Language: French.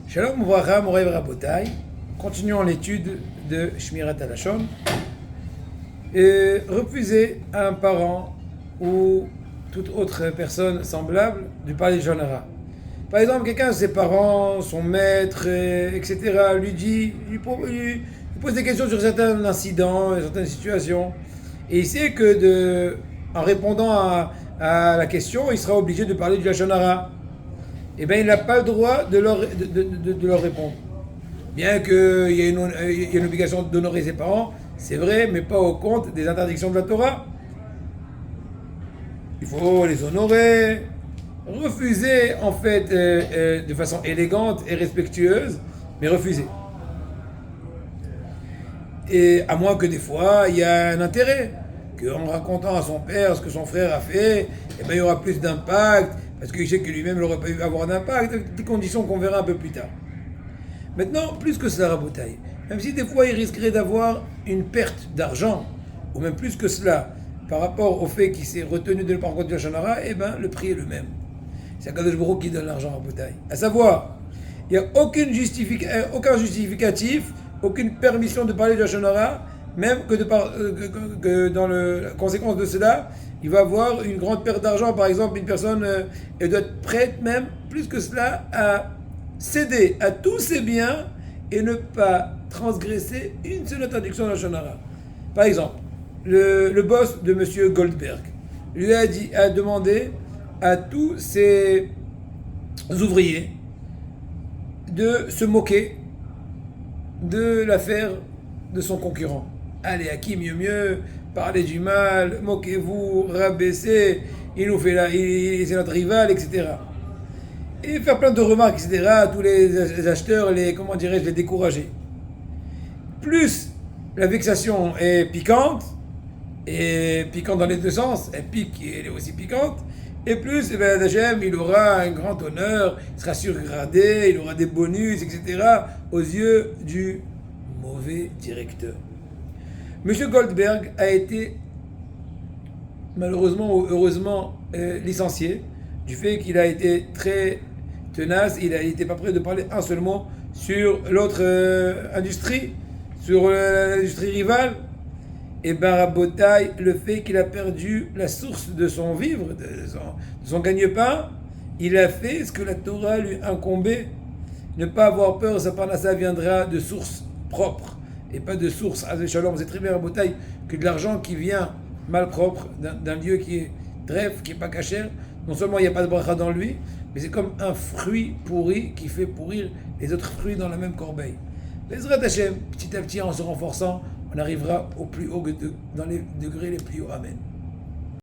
Shalom Uvracha, Moray Rabotai. Continuons l'étude de Shmirat HaLashon. Refuser à un parent ou toute autre personne semblable de parler de Lashon Hara. Par exemple, quelqu'un de ses parents, son maître, etc., lui pose des questions sur certains incidents, certaines situations. Et il sait que en répondant à la question, il sera obligé de parler du Lashon Hara. Eh bien, il n'a pas le droit de leur répondre. Bien qu'il y ait une obligation d'honorer ses parents, c'est vrai, mais pas au compte des interdictions de la Torah. Il faut les honorer, refuser en fait de façon élégante et respectueuse, mais refuser. Et à moins que des fois, il y a un intérêt, qu'en racontant à son père ce que son frère a fait, eh bien, il y aura plus d'impact, parce qu'il sait que lui-même n'aurait pas eu avoir d'impact, des conditions qu'on verra un peu plus tard. Maintenant, plus que cela, Rabotai, même si des fois il risquerait d'avoir une perte d'argent, ou même plus que cela, par rapport au fait qu'il s'est retenu de ne pas rencontrer Lashon Hara, eh bien, le prix est le même. C'est Akadosh Baruch Hu qui donne l'argent à Rabotai. À savoir, il n'y a aucun justificatif, aucune permission de parler de Lashon Hara, même que dans la conséquence de cela, il va avoir une grande perte d'argent. Par exemple, une personne elle doit être prête même, plus que cela, à céder à tous ses biens et ne pas transgresser une seule interdiction de Lashon Hara. Par exemple, le boss de M. Goldberg lui a demandé à tous ses ouvriers de se moquer de l'affaire de son concurrent. Allez, à qui mieux, parlez du mal, moquez-vous, rabaissez, c'est notre rival, etc. Et faire plein de remarques, etc. à tous les acheteurs, les décourager. Plus la vexation est piquante, et piquante dans les deux sens, elle pique et elle est aussi piquante, et plus, Hachem, il aura un grand honneur, il sera surgradé, il aura des bonus, etc. aux yeux du mauvais directeur. Monsieur Goldberg a été malheureusement ou heureusement licencié du fait qu'il a été très tenace, il n'était pas prêt de parler un seul mot sur l'autre industrie, sur l'industrie rivale. Et ben Rabotai, le fait qu'il a perdu la source de son vivre, de son gagne-pain, il a fait ce que la Torah lui incombait. Ne pas avoir peur, sa parnassa viendra de sources propres et pas de sources Shalom. C'est très bien Rabotai que de l'argent qui vient malpropre d'un lieu qui est trèfle, qui n'est pas caché. Non seulement il n'y a pas de bracha dans lui, mais c'est comme un fruit pourri qui fait pourrir les autres fruits dans la même corbeille. Bezrat Hashem, petit à petit en se renforçant, on arrivera au plus haut, dans les degrés les plus hauts. Amen.